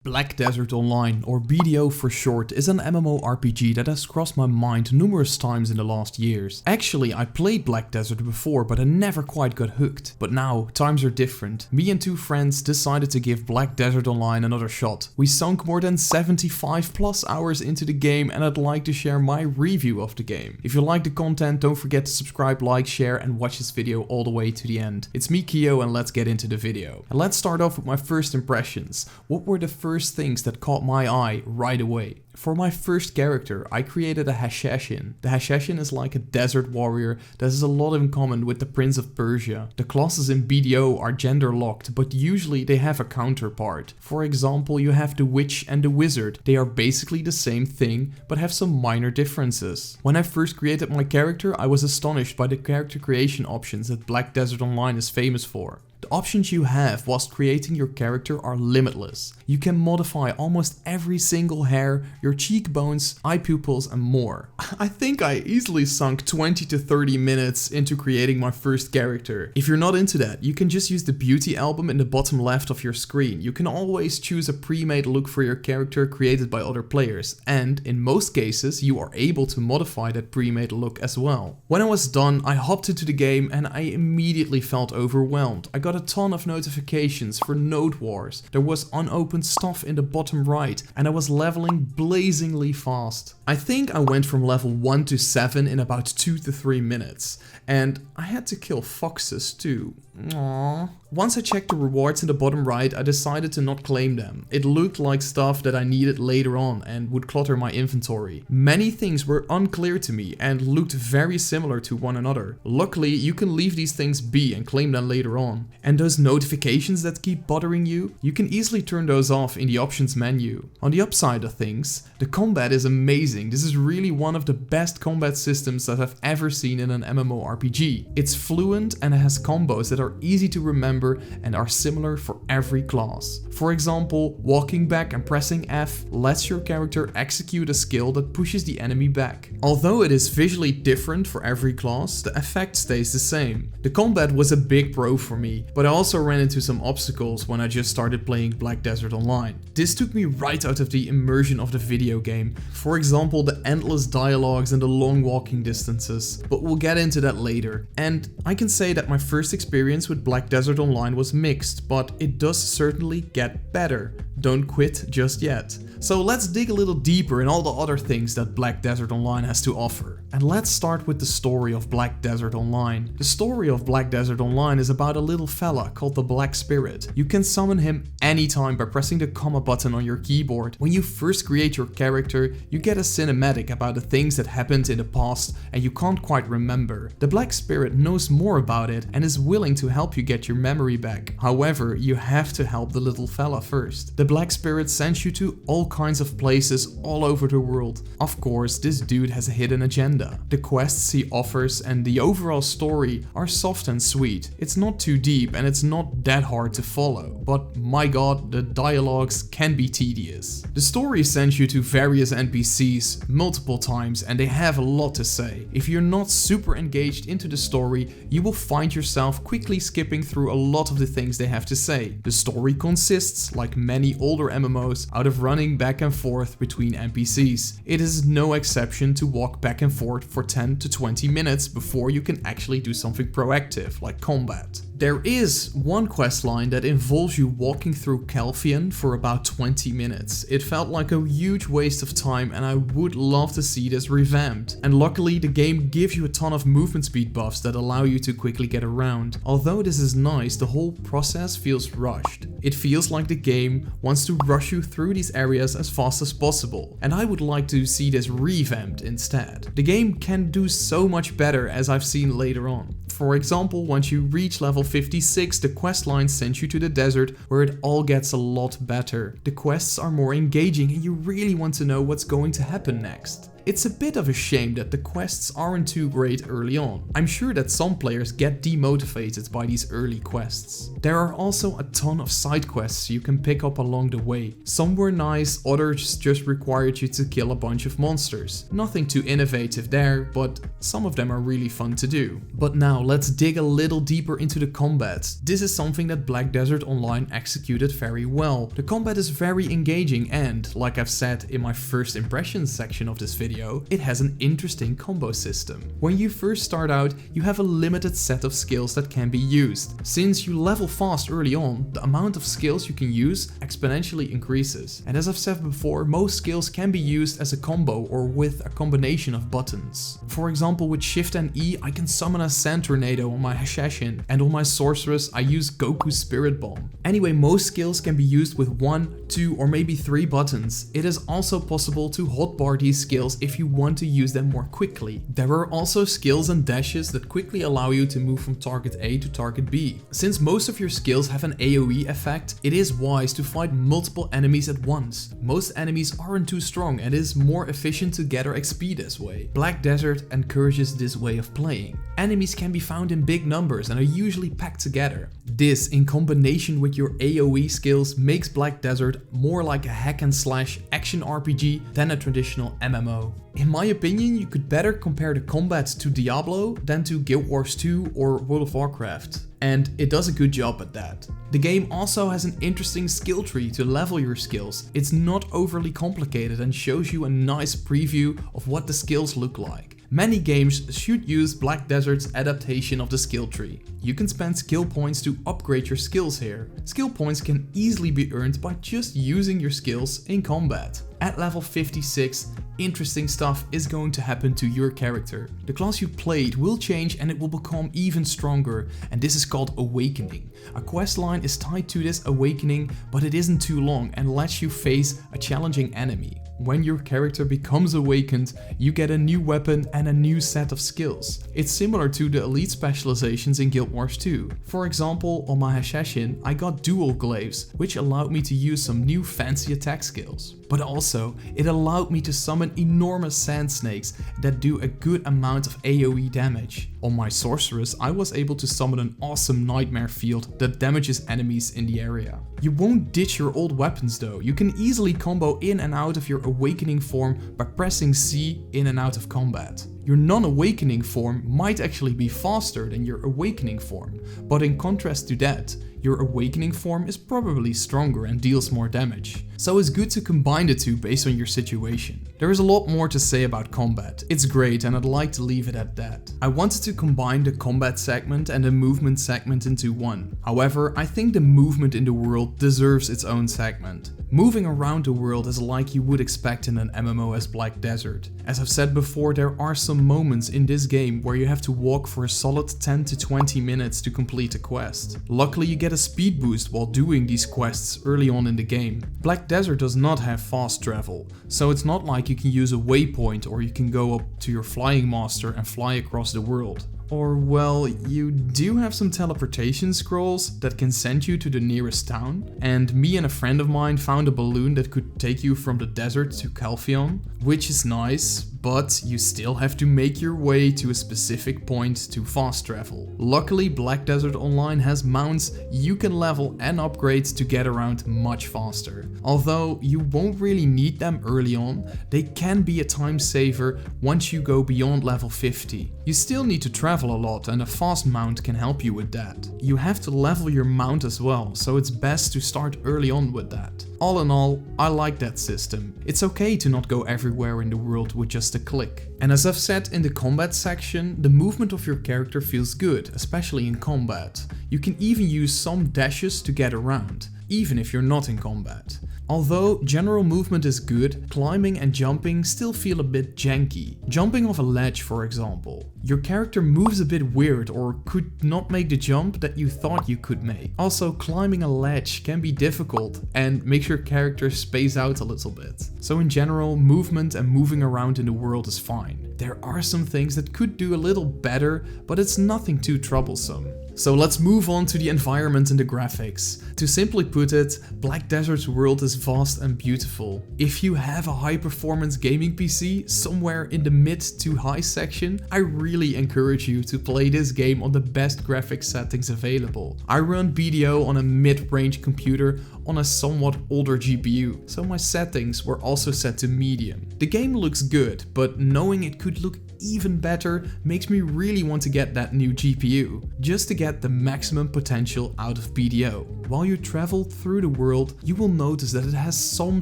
Black Desert Online, or BDO for short, is an MMORPG that has crossed my mind numerous times in the last years. Actually, I played Black Desert before, but I never quite got hooked. But now, times are different. Me and two friends decided to give Black Desert Online another shot. We sunk more than 75 plus hours into the game, and I'd like to share my review of the game. If you like the content, don't forget to subscribe, like, share, and watch this video all the way to the end. It's me, Kyo, and let's get into the video. And let's start off with my first impressions. What were the first things that caught my eye right away? For my first character, I created a Hashashin. The Hashashin is like a desert warrior that has a lot in common with the Prince of Persia. The classes in BDO are gender locked, but usually they have a counterpart. For example, you have the Witch and the Wizard. They are basically the same thing, but have some minor differences. When I first created my character, I was astonished by the character creation options that Black Desert Online is famous for. The options you have whilst creating your character are limitless. You can modify almost every single hair, your cheekbones, eye pupils, and more. I think I easily sunk 20 to 30 minutes into creating my first character. If you're not into that, you can just use the beauty album in the bottom left of your screen. You can always choose a pre-made look for your character created by other players, and in most cases you are able to modify that pre-made look as well. When I was done, I hopped into the game and I immediately felt overwhelmed. I got a ton of notifications for node wars, there was unopened stuff in the bottom right, and I was leveling blazingly fast. I think I went from level 1 to 7 in about 2 to 3 minutes, and I had to kill foxes too. Aww. Once I checked the rewards in the bottom right, I decided to not claim them. It looked like stuff that I needed later on and would clutter my inventory. Many things were unclear to me and looked very similar to one another. Luckily, you can leave these things be and claim them later on. And those notifications that keep bothering you, you can easily turn those off in the options menu. On the upside of things, the combat is amazing. This is really one of the best combat systems that I've ever seen in an MMORPG. It's fluent and it has combos that are easy to remember and are similar for every class. For example, walking back and pressing F lets your character execute a skill that pushes the enemy back. Although it is visually different for every class, the effect stays the same. The combat was a big pro for me, but I also ran into some obstacles when I just started playing Black Desert Online. This took me right out of the immersion of the video game. For example, the endless dialogues and the long walking distances, but we'll get into that later. And I can say that my first experience with Black Desert Online was mixed, but it does certainly get better. Don't quit just yet. So let's dig a little deeper in all the other things that Black Desert Online has to offer. And let's start with the story of Black Desert Online. The story of Black Desert Online is about a little fella called the Black Spirit. You can summon him anytime by pressing the comma button on your keyboard. When you first create your character, you get a cinematic about the things that happened in the past and you can't quite remember. The Black Spirit knows more about it and is willing to help you get your memory back. However, you have to help the little fella first. The Black Spirit sends you to all kinds of places all over the world. Of course, this dude has a hidden agenda. The quests he offers and the overall story are soft and sweet. It's not too deep and it's not that hard to follow, but my god, the dialogues can be tedious. The story sends you to various NPCs multiple times and they have a lot to say. If you're not super engaged into the story, you will find yourself quickly skipping through a lot of the things they have to say. The story consists, like many older MMOs, out of running back and forth between NPCs. It is no exception to walk back and forth for 10 to 20 minutes before you can actually do something proactive like combat. There is one questline that involves you walking through Calphion for about 20 minutes. It felt like a huge waste of time and I would love to see this revamped. And luckily the game gives you a ton of movement speed buffs that allow you to quickly get around. Although this is nice, the whole process feels rushed. It feels like the game wants to rush you through these areas as fast as possible, and I would like to see this revamped instead. The game can do so much better, as I've seen later on. For example, once you reach level 56, the questline sends you to the desert where it all gets a lot better. The quests are more engaging and you really want to know what's going to happen next. It's a bit of a shame that the quests aren't too great early on. I'm sure that some players get demotivated by these early quests. There are also a ton of side quests you can pick up along the way. Some were nice, others just required you to kill a bunch of monsters. Nothing too innovative there, but some of them are really fun to do. But now let's dig a little deeper into the combat. This is something that Black Desert Online executed very well. The combat is very engaging and, like I've said in my first impressions section of this video, it has an interesting combo system. When you first start out, you have a limited set of skills that can be used. Since you level fast early on, the amount of skills you can use exponentially increases. And as I've said before, most skills can be used as a combo or with a combination of buttons. For example, with Shift and E, I can summon a Sand Tornado on my Hashashin, and on my Sorceress, I use Goku's Spirit Bomb. Anyway, most skills can be used with 1, 2 or maybe 3 buttons. It is also possible to hotbar these skills if you want to use them more quickly. There are also skills and dashes that quickly allow you to move from target A to target B. Since most of your skills have an AoE effect, it is wise to fight multiple enemies at once. Most enemies aren't too strong and it is more efficient to gather XP this way. Black Desert encourages this way of playing. Enemies can be found in big numbers and are usually packed together. This, in combination with your AoE skills, makes Black Desert more like a hack and slash action RPG than a traditional MMO. In my opinion, you could better compare the combat to Diablo than to Guild Wars 2 or World of Warcraft. And it does a good job at that. The game also has an interesting skill tree to level your skills. It's not overly complicated and shows you a nice preview of what the skills look like. Many games should use Black Desert's adaptation of the skill tree. You can spend skill points to upgrade your skills here. Skill points can easily be earned by just using your skills in combat. At level 56, interesting stuff is going to happen to your character. The class you played will change and it will become even stronger, and this is called Awakening. A quest line is tied to this Awakening, but it isn't too long and lets you face a challenging enemy. When your character becomes awakened, you get a new weapon and a new set of skills. It's similar to the elite specializations in Guild Wars 2. For example, on my Hashashin, I got dual glaives, which allowed me to use some new fancy attack skills. But also, it allowed me to summon enormous sand snakes that do a good amount of AoE damage. On my Sorceress, I was able to summon an awesome nightmare field that damages enemies in the area. You won't ditch your old weapons though. You can easily combo in and out of your Awakening form by pressing C in and out of combat. Your non-awakening form might actually be faster than your awakening form, but in contrast to that, your awakening form is probably stronger and deals more damage. So it's good to combine the two based on your situation. There is a lot more to say about combat. It's great and I'd like to leave it at that. I wanted to combine the combat segment and the movement segment into one. However, I think the movement in the world deserves its own segment. Moving around the world is like you would expect in an MMO as Black Desert. As I've said before, there are some moments in this game where you have to walk for a solid 10 to 20 minutes to complete a quest. Luckily, you get a speed boost while doing these quests early on in the game. Black Desert does not have fast travel, so it's not like you can use a waypoint or you can go up to your flying master and fly across the world. Or, well, you do have some teleportation scrolls that can send you to the nearest town, and me and a friend of mine found a balloon that could take you from the desert to Calphion, which is nice, but you still have to make your way to a specific point to fast travel. Luckily, Black Desert Online has mounts you can level and upgrade to get around much faster. Although you won't really need them early on, they can be a time saver once you go beyond level 50. You still need to travel a lot and a fast mount can help you with that. You have to level your mount as well, so it's best to start early on with that. All in all, I like that system. It's okay to not go everywhere in the world with just a click. And as I've said in the combat section, the movement of your character feels good, especially in combat. You can even use some dashes to get around, even if you're not in combat. Although general movement is good, climbing and jumping still feel a bit janky. Jumping off a ledge, for example. Your character moves a bit weird or could not make the jump that you thought you could make. Also, climbing a ledge can be difficult and makes your character space out a little bit. So in general, movement and moving around in the world is fine. There are some things that could do a little better, but it's nothing too troublesome. So let's move on to the environment and the graphics. To simply put it, Black Desert's world is vast and beautiful. If you have a high performance gaming PC somewhere in the mid to high section, I really encourage you to play this game on the best graphics settings available. I run BDO on a mid-range computer on a somewhat older GPU, so my settings were also set to medium. The game looks good, but knowing it could look even better makes me really want to get that new GPU, just to get the maximum potential out of BDO. While you travel through the world, you will notice that it has some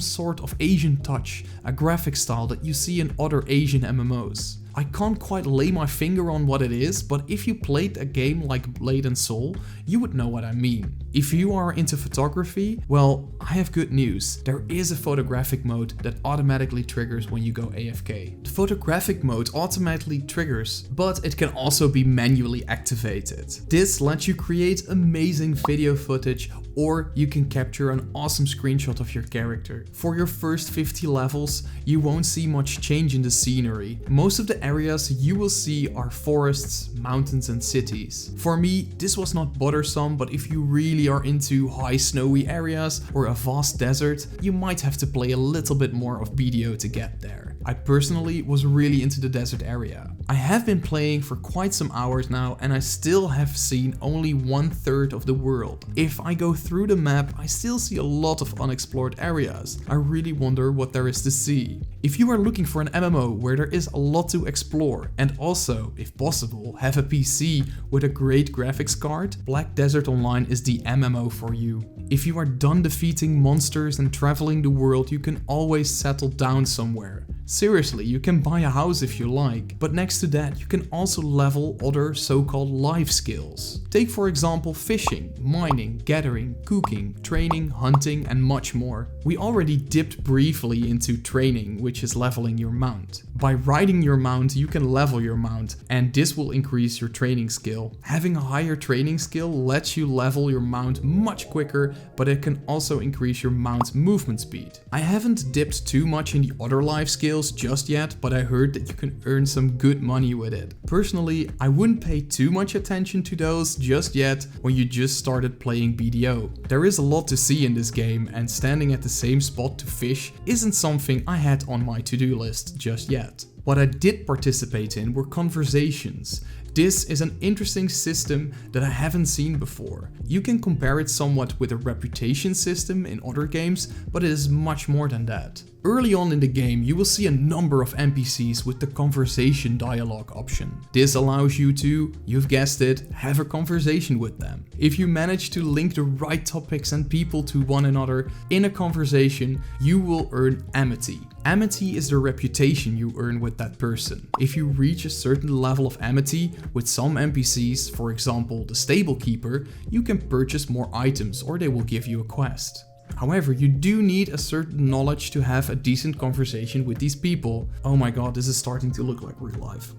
sort of Asian touch, a graphic style that you see in other Asian MMOs. I can't quite lay my finger on what it is, but if you played a game like Blade & Soul, you would know what I mean. If you are into photography, well, I have good news. There is a photographic mode that automatically triggers when you go AFK. The photographic mode automatically triggers, but it can also be manually activated. This lets you create amazing video footage, or you can capture an awesome screenshot of your character. For your first 50 levels, you won't see much change in the scenery. Most of the areas you will see are forests, mountains and cities. For me, this was not bothersome, but if you really are into high snowy areas or a vast desert, you might have to play a little bit more of BDO to get there. I personally was really into the desert area. I have been playing for quite some hours now and I still have seen only 1/3 of the world. If I go through the map, I still see a lot of unexplored areas. I really wonder what there is to see. If you are looking for an MMO where there is a lot to explore and also, if possible, have a PC with a great graphics card, Black Desert Online is the MMO for you. If you are done defeating monsters and traveling the world, you can always settle down somewhere. Seriously, you can buy a house if you like, but next to that you can also level other so-called life skills. Take for example fishing, mining, gathering, cooking, training, hunting and much more. We already dipped briefly into training, which is leveling your mount. By riding your mount you can level your mount and this will increase your training skill. Having a higher training skill lets you level your mount much quicker, but it can also increase your mount's movement speed. I haven't dipped too much in the other life skills just yet, but I heard that you can earn some good money with it. Personally, I wouldn't pay too much attention to those just yet when you just started playing BDO. There is a lot to see in this game and standing at the same spot to fish isn't something I had on my to-do list just yet. What I did participate in were conversations. This is an interesting system that I haven't seen before. You can compare it somewhat with a reputation system in other games, but it is much more than that. Early on in the game, you will see a number of NPCs with the conversation dialogue option. This allows you to, you've guessed it, have a conversation with them. If you manage to link the right topics and people to one another in a conversation, you will earn amity. Amity is the reputation you earn with that person. If you reach a certain level of amity with some NPCs, for example the stable keeper, you can purchase more items or they will give you a quest. However, you do need a certain knowledge to have a decent conversation with these people. Oh my god, this is starting to look like real life.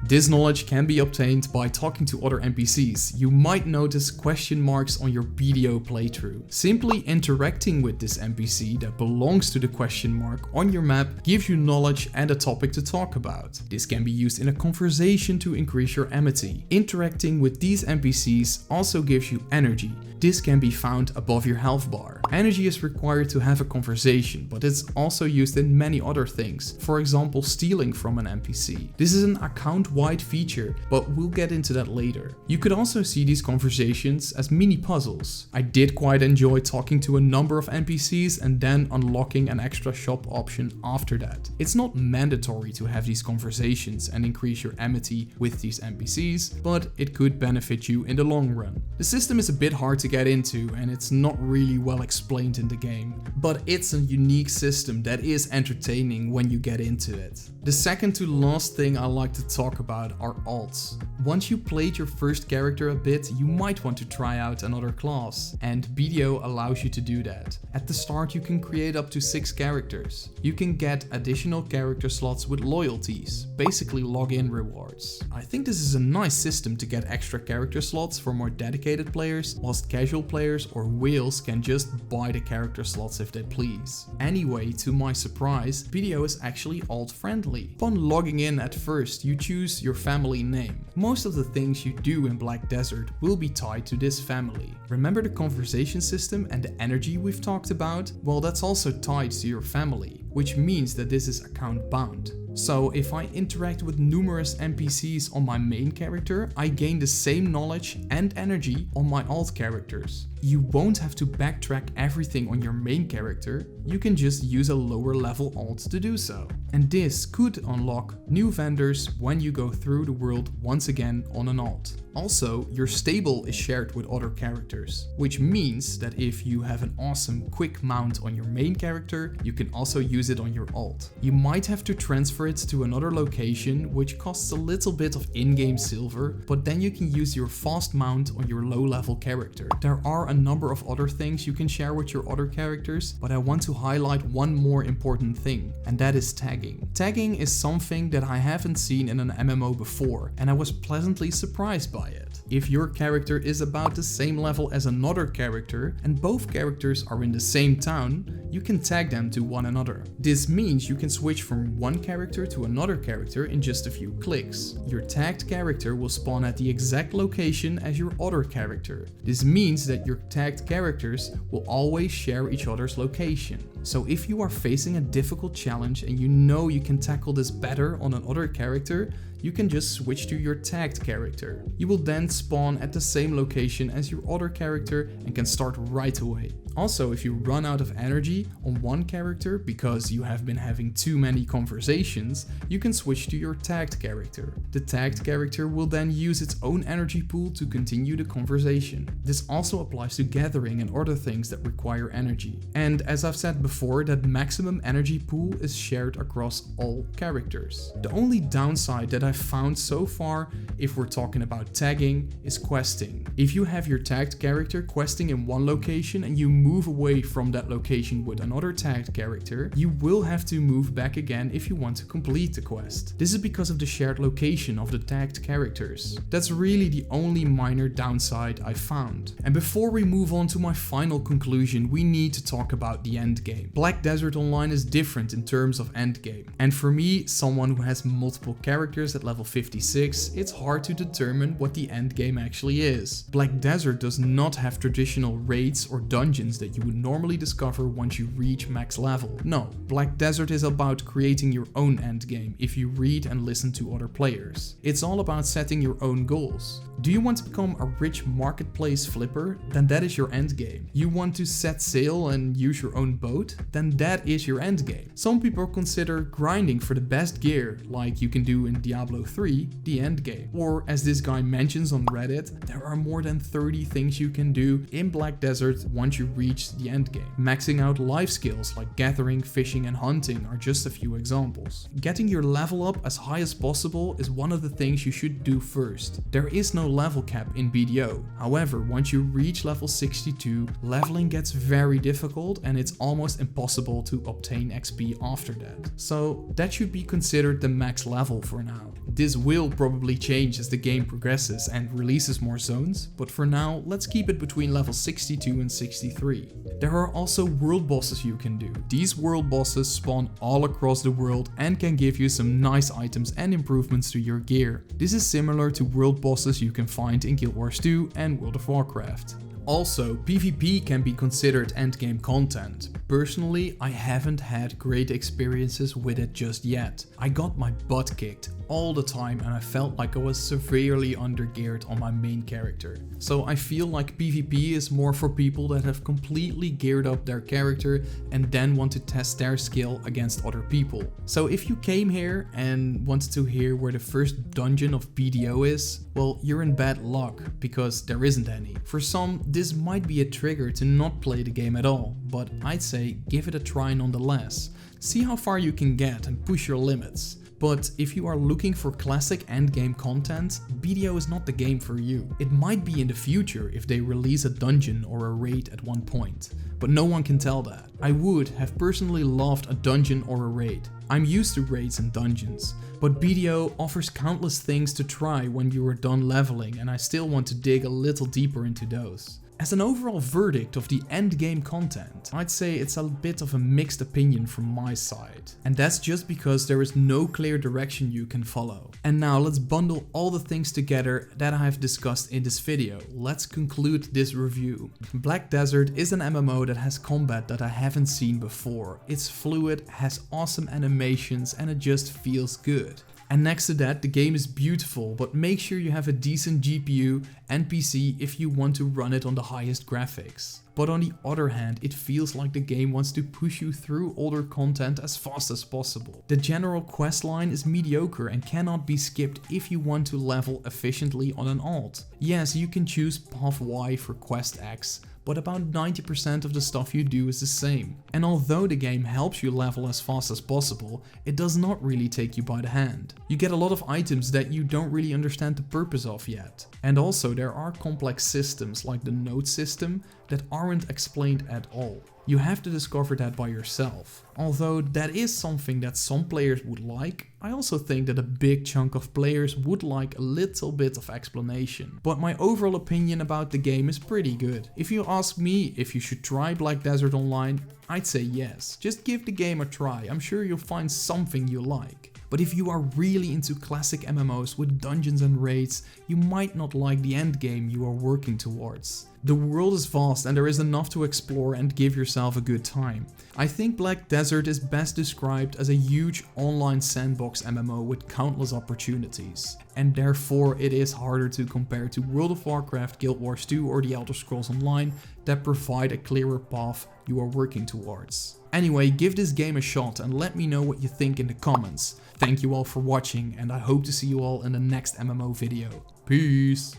This knowledge can be obtained by talking to other NPCs. You might notice question marks on your BDO playthrough. Simply interacting with this NPC that belongs to the question mark on your map gives you knowledge and a topic to talk about. This can be used in a conversation to increase your amity. Interacting with these NPCs also gives you energy. This can be found above your health bar. Energy is required to have a conversation, but it's also used in many other things. For example, stealing from an NPC. This is an account-wide feature, but we'll get into that later. You could also see these conversations as mini puzzles. I did quite enjoy talking to a number of NPCs and then unlocking an extra shop option after that. It's not mandatory to have these conversations and increase your amity with these NPCs, but it could benefit you in the long run. The system is a bit hard to get into and it's not really well explained in the game, but it's a unique system that is entertaining when you get into it. The second to last thing I like to talk about are alts. Once you played your first character a bit, you might want to try out another class, and BDO allows you to do that. At the start you can create up to 6 characters. You can get additional character slots with loyalties, basically login rewards. I think this is a nice system to get extra character slots for more dedicated players, whilst casual players or whales can just buy the character slots if they please. Anyway, to my surprise, BDO is actually alt friendly. Upon logging in at first, you choose choose your family name. Most of the things you do in Black Desert will be tied to this family. Remember the conversation system and the energy we've talked about? Well, that's also tied to your family, which means that this is account bound. So if I interact with numerous NPCs on my main character, I gain the same knowledge and energy on my alt characters. You won't have to backtrack everything on your main character, you can just use a lower level alt to do so. And this could unlock new vendors when you go through the world once again on an alt. Also, your stable is shared with other characters, which means that if you have an awesome quick mount on your main character, you can also use it on your alt. You might have to transfer it to another location, which costs a little bit of in-game silver, but then you can use your fast mount on your low level character. There are a number of other things you can share with your other characters, but I want to highlight one more important thing, and that is tagging. Tagging is something that I haven't seen in an MMO before, and I was pleasantly surprised by it. If your character is about the same level as another character, and both characters are in the same town, you can tag them to one another. This means you can switch from one character to another character in just a few clicks. Your tagged character will spawn at the exact location as your other character. This means that your tagged characters will always share each other's location. So if you are facing a difficult challenge and you know you can tackle this better on another character, you can just switch to your tagged character. You will then spawn at the same location as your other character and can start right away. Also, if you run out of energy on one character because you have been having too many conversations, you can switch to your tagged character. The tagged character will then use its own energy pool to continue the conversation. This also applies to gathering and other things that require energy. And as I've said before, that maximum energy pool is shared across all characters. The only downside that I've found so far, if we're talking about tagging, is questing. If you have your tagged character questing in one location and you move away from that location with another tagged character, you will have to move back again if you want to complete the quest. This is because of the shared location of the tagged characters. That's really the only minor downside I found. And before we move on to my final conclusion, we need to talk about the endgame. Black Desert Online is different in terms of endgame. And for me, someone who has multiple characters at level 56, it's hard to determine what the endgame actually is. Black Desert does not have traditional raids or dungeons that you would normally discover once you reach max level. No, Black Desert is about creating your own endgame if you read and listen to other players. It's all about setting your own goals. Do you want to become a rich marketplace flipper? Then that is your endgame. You want to set sail and use your own boat? Then that is your endgame. Some people consider grinding for the best gear, like you can do in Diablo 3, the endgame. Or as this guy mentions on Reddit, there are more than 30 things you can do in Black Desert once you reach the endgame. Maxing out life skills like gathering, fishing and hunting are just a few examples. Getting your level up as high as possible is one of the things you should do first. There is no level cap in BDO. However, once you reach level 62, leveling gets very difficult and it's almost impossible to obtain XP after that. So that should be considered the max level for now. This will probably change as the game progresses and releases more zones, but for now, let's keep it between level 62 and 63. There are also world bosses you can do. These world bosses spawn all across the world and can give you some nice items and improvements to your gear. This is similar to world bosses you can find in Guild Wars 2 and World of Warcraft. Also, PvP can be considered endgame content. Personally, I haven't had great experiences with it just yet. I got my butt kicked all the time and I felt like I was severely undergeared on my main character. So I feel like PvP is more for people that have completely geared up their character and then want to test their skill against other people. So if you came here and wanted to hear where the first dungeon of BDO is, well, you're in bad luck because there isn't any. For some, this might be a trigger to not play the game at all, but I'd say give it a try nonetheless. See how far you can get and push your limits. But if you are looking for classic endgame content, BDO is not the game for you. It might be in the future if they release a dungeon or a raid at one point, but no one can tell that. I would have personally loved a dungeon or a raid. I'm used to raids and dungeons, but BDO offers countless things to try when you are done leveling and I still want to dig a little deeper into those. As an overall verdict of the endgame content, I'd say it's a bit of a mixed opinion from my side. And that's just because there is no clear direction you can follow. And now let's bundle all the things together that I have discussed in this video. Let's conclude this review. Black Desert is an MMO that has combat that I haven't seen before. It's fluid, has awesome animations, and it just feels good. And next to that, the game is beautiful, but make sure you have a decent GPU and PC if you want to run it on the highest graphics. But on the other hand, it feels like the game wants to push you through older content as fast as possible. The general questline is mediocre and cannot be skipped if you want to level efficiently on an alt. Yes, you can choose path Y for quest X, but about 90% of the stuff you do is the same. And although the game helps you level as fast as possible, it does not really take you by the hand. You get a lot of items that you don't really understand the purpose of yet. And also there are complex systems like the node system that aren't explained at all. You have to discover that by yourself. Although that is something that some players would like, I also think that a big chunk of players would like a little bit of explanation. But my overall opinion about the game is pretty good. If you ask me if you should try Black Desert Online, I'd say yes. Just give the game a try, I'm sure you'll find something you like. But if you are really into classic MMOs with dungeons and raids, you might not like the end game you are working towards. The world is vast and there is enough to explore and give yourself a good time. I think Black Desert is best described as a huge online sandbox MMO with countless opportunities. And therefore it is harder to compare to World of Warcraft, Guild Wars 2 or The Elder Scrolls Online that provide a clearer path you are working towards. Anyway, give this game a shot and let me know what you think in the comments. Thank you all for watching and I hope to see you all in the next MMO video. Peace!